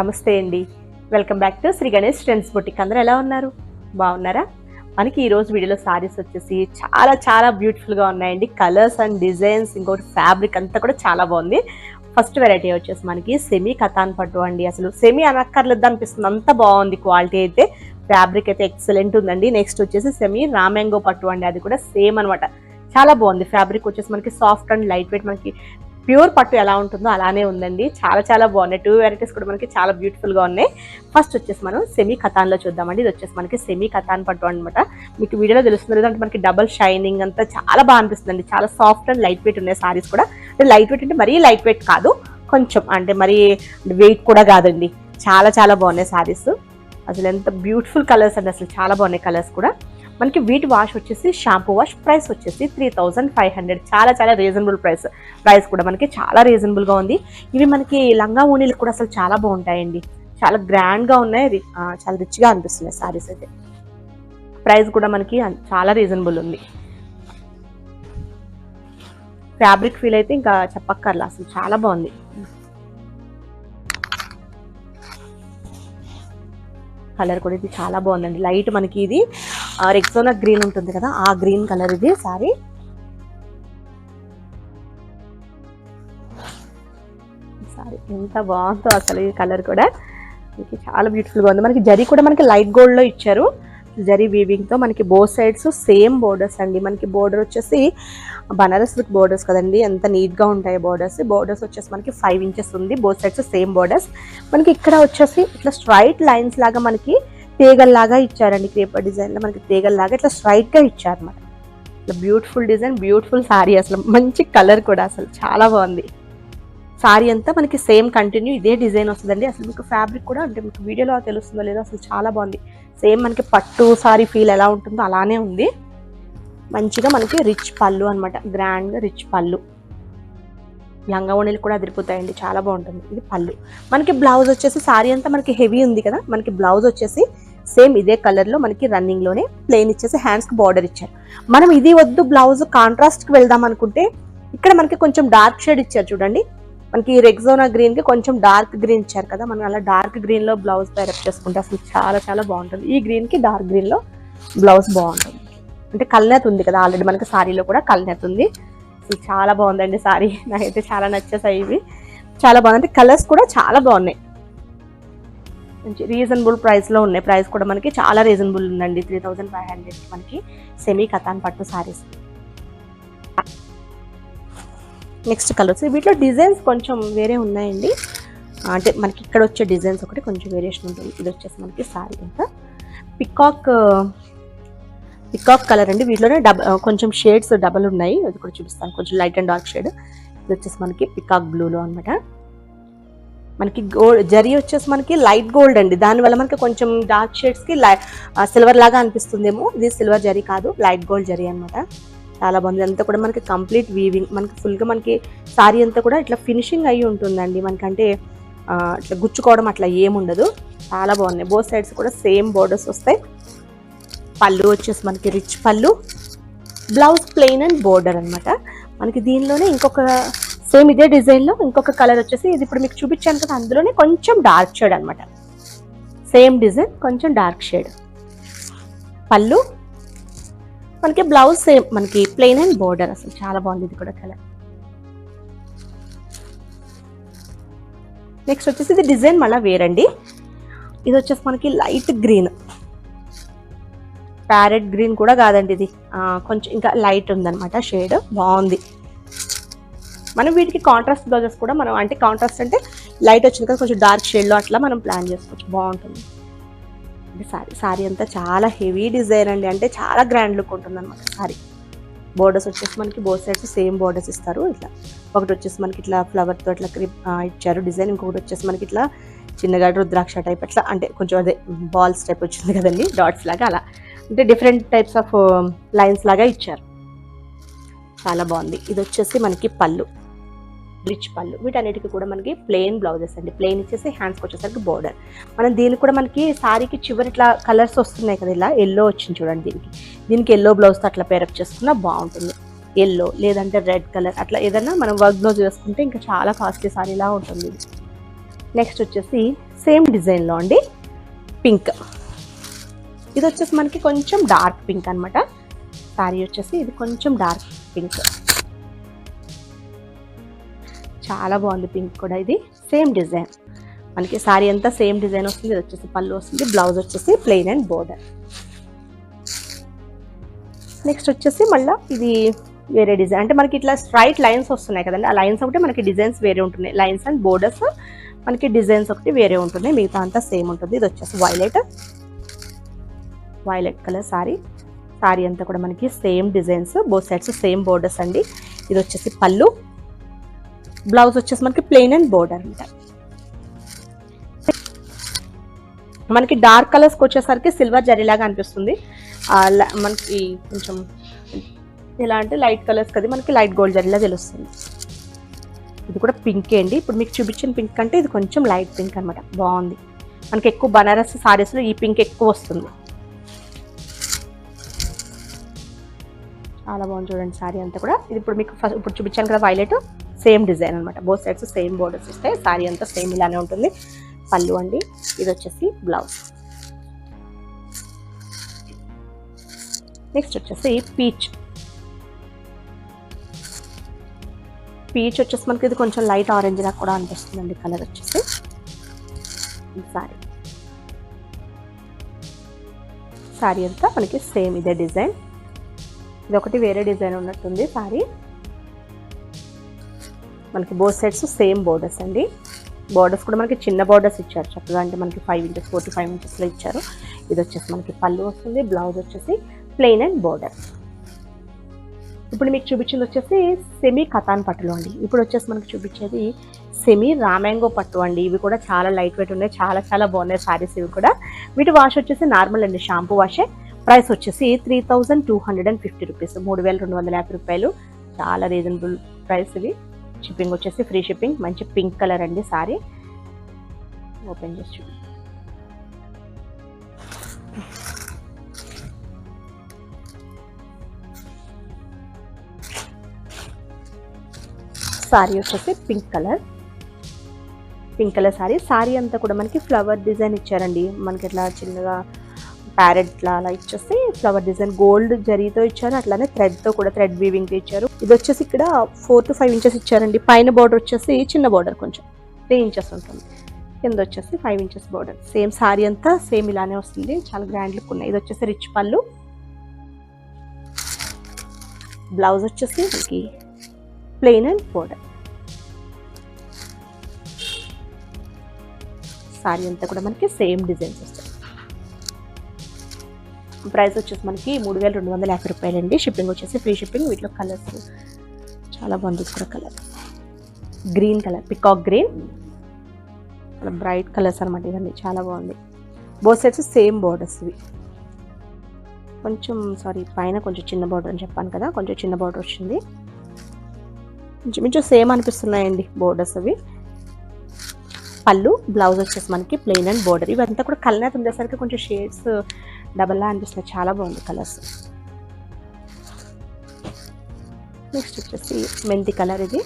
నమస్తే అండి. Welcome back to Shri Ganesh Trends Boutique. అందరూ ఎలా ఉన్నారు? బాగున్నారా? మనకి ఈ రోజు వీడియోలో సారీస్ వచ్చేసి చాలా చాలా బ్యూటిఫుల్గా ఉన్నాయండి. కలర్స్ అండ్ డిజైన్స్, ఇంకోటి ఫ్యాబ్రిక్ అంతా కూడా చాలా బాగుంది. ఫస్ట్ వెరైటీ వచ్చేసి మనకి సెమీ కతాన్ పట్టు అండి. అసలు సెమీ అనక్కర్లేదు అనిపిస్తుంది, అంత బాగుంది. క్వాలిటీ అయితే, ఫ్యాబ్రిక్ అయితే ఎక్సలెంట్ ఉందండి. నెక్స్ట్ వచ్చేసి సెమీ రామ్యాంగో పట్టు అండి. అది కూడా సేమ్ అనమాట, చాలా బాగుంది. ఫ్యాబ్రిక్ వచ్చేసి మనకి సాఫ్ట్ అండ్ లైట్ వెయిట్, మనకి ప్యూర్ పట్టు ఎలా ఉంటుందో అలానే ఉందండి. చాలా చాలా బాగున్నాయి. 2 వెరైటీస్ కూడా మనకి చాలా బ్యూటిఫుల్గా ఉన్నాయి. ఫస్ట్ వచ్చేసి మనం సెమీ కతాన్లో చూద్దామండి. ఇది వచ్చేసి మనకి సెమీ కతాన్ పట్టు అనమాట. మీకు వీడియోలో తెలుస్తుంది లేదంటే మనకి డబల్ షైనింగ్ అంతా చాలా బాగా అనిపిస్తుందండి. చాలా సాఫ్ట్ అండ్ లైట్ వెయిట్ ఉన్నాయి సారీస్ కూడా. లైట్ వెయిట్ అంటే మరీ లైట్ వెయిట్ కాదు, కొంచెం అంటే మరీ వెయిట్ కూడా కాదండి. చాలా చాలా బాగున్నాయి సారీస్. అసలు ఎంత బ్యూటిఫుల్ కలర్స్ అండి, అసలు చాలా బాగున్నాయి కలర్స్ కూడా. మనకి వీటి వాష్ వచ్చేసి షాంపూ వాష్. ప్రైస్ వచ్చేసి 3500. చాలా చాలా రీజనబుల్ ప్రైస్ కూడా మనకి చాలా రీజనబుల్గా ఉంది. ఇవి మనకి లంగా ఓణీలు కూడా అసలు చాలా బాగుంటాయండి. చాలా గ్రాండ్గా ఉన్నాయి, చాలా రిచ్గా అనిపిస్తున్నాయి సారీస్ అయితే. ప్రైస్ కూడా మనకి చాలా రీజనబుల్ ఉంది. ఫ్యాబ్రిక్ ఫీల్ అయితే ఇంకా చెప్పక్కర్లా, అసలు చాలా బాగుంది. కలర్ కూడా ఇది చాలా బాగుందండి. లైట్ మనకి ఇది రెక్సోనా గ్రీన్ ఉంటుంది కదా, ఆ గ్రీన్ కలర్ ఇది సారీ. ఎంత బాగుందో అసలు ఈ కలర్ కూడా మనకి చాలా బ్యూటిఫుల్గా ఉంది. మనకి జరీ కూడా మనకి లైట్ గోల్డ్లో ఇచ్చారు. జరీ వీవింగ్తో మనకి బోత్ సైడ్స్ సేమ్ బోర్డర్స్ అండి. మనకి బోర్డర్ వచ్చేసి బనారస్ విత్ బోర్డర్స్ కదండి, ఎంత నీట్గా ఉంటాయి బోర్డర్స్ వచ్చేసి మనకి 5 inches ఉంది. Both sides same borders. మనకి ఇక్కడ వచ్చేసి ఇట్లా స్ట్రైట్ లైన్స్ లాగా మనకి తీగల్లాగా ఇచ్చారండి. క్రేపర్ డిజైన్లో మనకి తీగల్లాగా ఇట్లా స్ట్రైట్గా ఇచ్చారన్నమాట. ఇట్లా బ్యూటిఫుల్ డిజైన్, బ్యూటిఫుల్ సారీ. అసలు మంచి కలర్ కూడా అసలు చాలా బాగుంది. సారీ అంతా మనకి సేమ్ కంటిన్యూ ఇదే డిజైన్ వస్తుందండి. అసలు మీకు ఫ్యాబ్రిక్ కూడా అంటే మీకు వీడియోలో తెలుస్తుందో లేదో, అసలు చాలా బాగుంది. సేమ్ మనకి పట్టు సారీ ఫీల్ ఎలా ఉంటుందో అలానే ఉంది. మంచిగా మనకి రిచ్ పళ్ళు అనమాట, గ్రాండ్గా రిచ్ పళ్ళు. లంగా ఓణీలు కూడా అదిరిపోతాయండి, చాలా బాగుంటుంది. ఇది పళ్ళు. మనకి బ్లౌజ్ వచ్చేసి సారీ అంతా మనకి హెవీ ఉంది కదా, మనకి బ్లౌజ్ వచ్చేసి సేమ్ ఇదే కలర్లో మనకి రన్నింగ్లోనే ప్లెయిన్ ఇచ్చేసి హ్యాండ్స్కి బార్డర్ ఇచ్చారు. మనం ఇది వద్దు బ్లౌజ్ కాంట్రాస్ట్కి వెళ్దాం అనుకుంటే ఇక్కడ మనకి కొంచెం డార్క్ షేడ్ ఇచ్చారు చూడండి. మనకి రెక్సోనా గ్రీన్కి కొంచెం డార్క్ గ్రీన్ ఇచ్చారు కదా, మనం అలా డార్క్ గ్రీన్లో బ్లౌజ్ పేరప్ చేసుకుంటే అసలు చాలా చాలా బాగుంటుంది. ఈ గ్రీన్కి డార్క్ గ్రీన్లో బ్లౌజ్ బాగుంటుంది. అంటే కల్నేత ఉంది కదా ఆల్రెడీ మనకి సారీలో కూడా కల్నేత ఉంది. అసలు చాలా బాగుందండి సారీ, నాకైతే చాలా నచ్చేసాయి ఇవి. చాలా బాగుంది. కలర్స్ కూడా చాలా బాగున్నాయి. మంచి రీజనబుల్ ప్రైస్లో ఉన్నాయి. ప్రైస్ కూడా మనకి చాలా రీజనబుల్ ఉందండి. 3500 మనకి సెమీ కతాన్ పట్టు సారీస్. నెక్స్ట్ కలర్స్, వీటిలో డిజైన్స్ కొంచెం వేరే ఉన్నాయండి. అంటే మనకి ఇక్కడ వచ్చే డిజైన్స్ ఒకటి కొంచెం వేరియేషన్ ఉంటుంది. ఇది వచ్చేసి మనకి సారీ అంతా పికాక్ కలర్ అండి. వీటిలోనే కొంచెం షేడ్స్ డబల్ ఉన్నాయి, అది కూడా చూపిస్తాను. కొంచెం లైట్ అండ్ డార్క్ షేడ్. ఇది వచ్చేసి మనకి పికాక్ బ్లూలో అనమాట. మనకి జరీ వచ్చేసి మనకి లైట్ గోల్డ్ అండి, దానివల్ల మనకి కొంచెం డార్క్ షేడ్స్కి సిల్వర్ లాగా అనిపిస్తుందేమో. ఇది సిల్వర్ జరీ కాదు, లైట్ గోల్డ్ జరీ అనమాట. చాలా బాగుంది. అంతా కూడా మనకి కంప్లీట్ వీవింగ్, మనకి ఫుల్గా మనకి సారీ అంతా కూడా ఇట్లా ఫినిషింగ్ అయ్యి ఉంటుందండి. మనకంటే ఇట్లా గుచ్చుకోవడం అట్లా ఏముండదు. చాలా బాగున్నాయి. బోత్ సైడ్స్ కూడా సేమ్ బోర్డర్స్ వస్తాయి. పళ్ళు వచ్చేసి మనకి రిచ్ పళ్ళు, బ్లౌజ్ ప్లెయిన్ అండ్ బోర్డర్ అనమాట. మనకి దీనిలోనే ఇంకొక సేమ్ ఇదే డిజైన్లో ఇంకొక కలర్ వచ్చేసి ఇది ఇప్పుడు మీకు చూపించాను కదా, అందులోనే కొంచెం డార్క్ షేడ్ అనమాట. సేమ్ డిజైన్ కొంచెం డార్క్ షేడ్. పళ్ళు మనకి బ్లౌజ్ సేమ్ మనకి ప్లెయిన్ అండ్ బోర్డర్. అసలు చాలా బాగుంది ఇది కూడా కలర్. నెక్స్ట్ వచ్చేసి ఇది డిజైన్ మళ్ళీ వేరండి. ఇది వచ్చేసి మనకి లైట్ గ్రీన్, ప్యారెట్ గ్రీన్ కూడా కాదండి, ఇది కొంచెం ఇంకా లైట్ ఉందన్నమాట షేడ్. బాగుంది. మనం వీటికి కాంట్రాస్ట్ బ్లౌజెస్ కూడా మనం అంటే కాంట్రాస్ట్ అంటే లైట్ వచ్చింది కదా, కొంచెం డార్క్ షేడ్లో అట్లా మనం ప్లాన్ చేసుకోవచ్చు, బాగుంటుంది. సారీ అంతా చాలా హెవీ డిజైన్ అండి, అంటే చాలా గ్రాండ్ లుక్ ఉంటుంది అనమాట సారీ. బోర్డర్స్ వచ్చేసి మనకి బోత్ సైడ్స్ సేమ్ బోర్డర్స్ ఇస్తారు. ఇట్లా ఒకటి వచ్చేసి మనకి ఇట్లా ఫ్లవర్తో ఇట్లా ఇచ్చారు డిజైన్, ఇంకొకటి వచ్చేసి మనకి ఇట్లా చిన్నగా రుద్రాక్ష టైప్ అట్లా, అంటే కొంచెం అదే బాల్స్ టైప్ వచ్చింది కదండి, డాట్స్ లాగా అలా, అంటే డిఫరెంట్ టైప్స్ ఆఫ్ లైన్స్ లాగా ఇచ్చారు. చాలా బాగుంది. ఇది వచ్చేసి మనకి పళ్ళు, రిచ్ పళ్ళు. వీటన్నిటికీ కూడా మనకి ప్లెయిన్ బ్లౌజెస్ అండి. ప్లెయిన్ ఇచ్చేసి హ్యాండ్స్కి వచ్చేసరికి బోర్డర్. మనం దీనికి కూడా మనకి సారీకి చివరి ఇట్లా కలర్స్ వస్తున్నాయి కదా, ఇలా ఎల్లో వచ్చింది చూడండి. దీనికి ఎల్లో బ్లౌజ్తో అట్లా పేరప్ చేసుకున్నా బాగుంటుంది. ఎల్లో లేదంటే రెడ్ కలర్ అట్లా ఏదైనా మనం వర్క్ బ్లౌజ్ వేసుకుంటే ఇంకా చాలా కాస్ట్లీ సారీలా ఉంటుంది. నెక్స్ట్ వచ్చేసి సేమ్ డిజైన్లో అండి పింక్. ఇది వచ్చేసి మనకి కొంచెం డార్క్ పింక్ అనమాట. శారీ వచ్చేసి ఇది కొంచెం డార్క్ పింక్, చాలా బాగుంది పింక్ కూడా. ఇది సేమ్ డిజైన్ మనకి శారీ అంతా సేమ్ డిజైన్ వస్తుంది. ఇది వచ్చేసి పళ్ళు వస్తుంది, బ్లౌజ్ వచ్చేసి ప్లెయిన్ అండ్ బోర్డర్. నెక్స్ట్ వచ్చేసి మళ్ళీ ఇది వేరే డిజైన్, అంటే మనకి ఇట్లా స్ట్రైట్ లైన్స్ వస్తున్నాయి కదండి, ఆ లైన్స్ ఒకటి మనకి డిజైన్స్ వేరే ఉంటున్నాయి. లైన్స్ అండ్ బోర్డర్స్ మనకి డిజైన్స్ ఒకటి వేరే ఉంటున్నాయి, మిగతా అంతా సేమ్ ఉంటుంది. ఇది వచ్చేసి వైలెట్ కలర్ శారీ. శారీ అంతా కూడా మనకి same designs, both sides same borders అండి. ఇది వచ్చేసి పళ్ళు, బ్లౌజ్ వచ్చేసి మనకి ప్లెయిన్ అండ్ బోర్డర్ ఉంటాయి. మనకి డార్క్ కలర్స్కి వచ్చేసరికి సిల్వర్ జరీలాగా అనిపిస్తుంది. మనకి కొంచెం ఎలా అంటే లైట్ కలర్స్ కదా మనకి లైట్ గోల్డ్ జరీలా తెలుస్తుంది. ఇది కూడా పింకే అండి. ఇప్పుడు మీకు చూపించిన పింక్ అంటే ఇది కొంచెం లైట్ పింక్ అనమాట, బాగుంది. మనకి ఎక్కువ బనారస్ సారీస్లో ఈ పింక్ ఎక్కువ వస్తుంది, చాలా బాగుంది చూడండి శారీ అంతా కూడా. ఇది ఇప్పుడు మీకు ఇప్పుడు చూపించాను కదా వైలెట్, సేమ్ డిజైన్ అనమాట, బోత్ సైడ్స్ సేమ్ బోర్డర్స్ వస్తాయి. శారీ అంతా సేమ్ ఇలానే ఉంటుంది. పళ్ళు అండి, ఇది వచ్చేసి బ్లౌజ్. నెక్స్ట్ వచ్చేసి పీచ్ వచ్చేసి మనకి ఇది కొంచెం లైట్ ఆరెంజ్ లా కూడా అనిపిస్తుందండి కలర్ వచ్చేసి. శారీ అంతా మనకి సేమ్ ఇదే డిజైన్. ఇది ఒకటి వేరే డిజైన్ ఉన్నట్టుంది శారీ. మనకి బోత్ సైడ్స్ సేమ్ బోర్డర్స్ అండి. బోర్డర్స్ కూడా మనకి చిన్న బోర్డర్స్ ఇచ్చారు చక్కగా, అంటే మనకి 5 ఇంచెస్ 45 ఇంచెస్లో ఇచ్చారు. ఇది వచ్చేసి మనకి పళ్ళు వస్తుంది, బ్లౌజ్ వచ్చేసి ప్లెయిన్ అండ్ బోర్డర్. ఇప్పుడు మీకు చూపించింది వచ్చేసి సెమీ కతాన్ పట్టులు అండి. ఇప్పుడు వచ్చేసి మనకి చూపించేది సెమీ రామాంగో పట్టు అండి. ఇవి కూడా చాలా లైట్ వెయిట్ ఉన్నాయి, చాలా చాలా బాగున్నాయి శారీస్. ఇవి కూడా వీటి వాష్ వచ్చేసి నార్మల్ అండి, షాంపూ వాషే. ప్రైస్ వచ్చేసి 3250 రూపీస్, 3250 రూపాయలు. చాలా రీజనబుల్ ప్రైస్ ఇవి. షిప్పింగ్ వచ్చేసి ఫ్రీ షిప్పింగ్. మంచి పింక్ కలర్ అండి శారీ. ఓపెన్ చేసి చూడండి. శారీ వచ్చేసి పింక్ కలర్ శారీ. శారీ అంతా కూడా మనకి ఫ్లవర్ డిజైన్ ఇచ్చారండి. మనకి ఇట్లా చిన్నగా ప్యారెట్లా అలా ఇచ్చేసి ఫ్లవర్ డిజైన్ గోల్డ్ జరీతో ఇచ్చారు, అట్లానే థ్రెడ్తో కూడా థ్రెడ్ వీవింగ్ ఇచ్చారు. ఇది వచ్చేసి ఇక్కడ 4 to 5 ఇంచెస్ ఇచ్చారండి. పైన బార్డర్ వచ్చేసి చిన్న బార్డర్ కొంచెం 3 ఇంచెస్ ఉంటుంది, కింద వచ్చేసి 5 ఇంచెస్ బార్డర్. సేమ్ శారీ అంతా సేమ్ ఇలానే వస్తుంది, చాలా గ్రాండ్ లుక్ ఉన్నాయి. ఇది వచ్చేసి రిచ్ పళ్ళు, బ్లౌజ్ వచ్చేసి మనకి ప్లెయిన్ అండ్ బోర్డర్. శారీ అంతా కూడా మనకి సేమ్ డిజైన్స్ వస్తాయి. ప్రైస్ వచ్చేసి మనకి 3250 రూపాయలు అండి. షిప్పింగ్ వచ్చేసి ఫ్రీ షిప్పింగ్. వీటిలో కలర్స్ చాలా బాగుంది. కూడా colour green colour, peacock green, చాలా బ్రైట్ కలర్స్ అనమాట ఇవన్నీ, చాలా బాగుంది. బోత్ సైడ్స్ సేమ్ బోర్డర్స్ ఇవి. కొంచెం పైన కొంచెం చిన్న బార్డర్ అని చెప్పాను కదా, కొంచెం చిన్న బార్డర్ వచ్చింది. కొంచెం సేమ్ అనిపిస్తున్నాయండి బోర్డర్స్ అవి. పళ్ళు, బ్లౌజ్ వచ్చేసి మనకి ప్లెయిన్ అండ్ బోర్డర్. ఇవంతా కూడా కలర్ ఉండేసరికి కొంచెం షేడ్స్ డబల్లా అనిపిస్తున్నాయి, చాలా బాగుంది కలర్స్. నెక్స్ట్ వచ్చేసి మెంతి కలర్, ఇది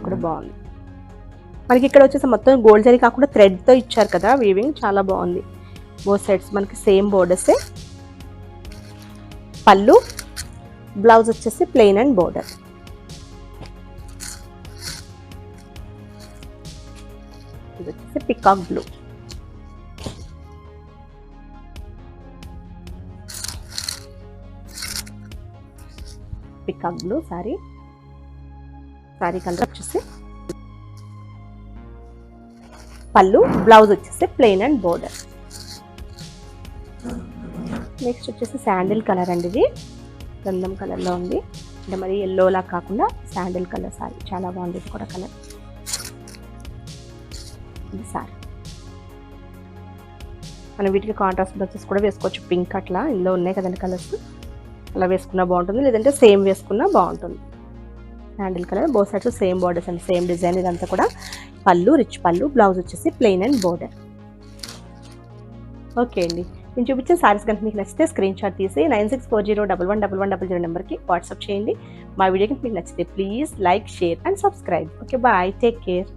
కూడా బాగుంది. మనకి ఇక్కడ వచ్చేసి మొత్తం గోల్డ్ జరీ కాకుండా థ్రెడ్తో ఇచ్చారు కదా వీవింగ్, చాలా బాగుంది. బోత్ సైడ్స్ మనకి సేమ్ బోర్డర్సే. పళ్ళు, బ్లౌజ్ వచ్చేసి ప్లెయిన్ అండ్ బోర్డర్. ఇది వచ్చేసి peacock blue. Peacock blue sorry colour వచ్చేసి పళ్ళు, బ్లౌజ్ వచ్చేసి ప్లెయిన్ అండ్ బోర్డర్. నెక్స్ట్ వచ్చేసి శాండిల్ కలర్ అండి. ఇది గంధం కలర్లో ఉంది, అంటే మరి ఎల్లోలా కాకుండా శాండిల్ కలర్ సారీ, చాలా బాగుంది. ఇది కూడా కలర్. ఇది సారీ మనం వీటికి కాంట్రాస్ట్ బ్లౌజెస్ కూడా వేసుకోవచ్చు, పింక్ అట్లా ఇందులో ఉన్నాయి కదండి కలర్స్, అలా వేసుకున్నా బాగుంటుంది, లేదంటే సేమ్ వేసుకున్నా బాగుంటుంది. Handle colour, both sides same borders అండి, సేమ్ డిజైన్. ఇదంతా కూడా పళ్ళు, రిచ్ పళ్ళు, బ్లౌజ్ వచ్చేసి ప్లెయిన్ అండ్ బోర్డర్. ఓకే అండి, నేను చూపించిన సారీస్ కనుక మీకు నచ్చితే స్క్రీన్ షాట్ తీసి 9640111100 నెంబర్కి వాట్సాప్ చేయండి. మా వీడియో కనుక మీకు నచ్చితే please like, share and subscribe. Okay, bye, take care.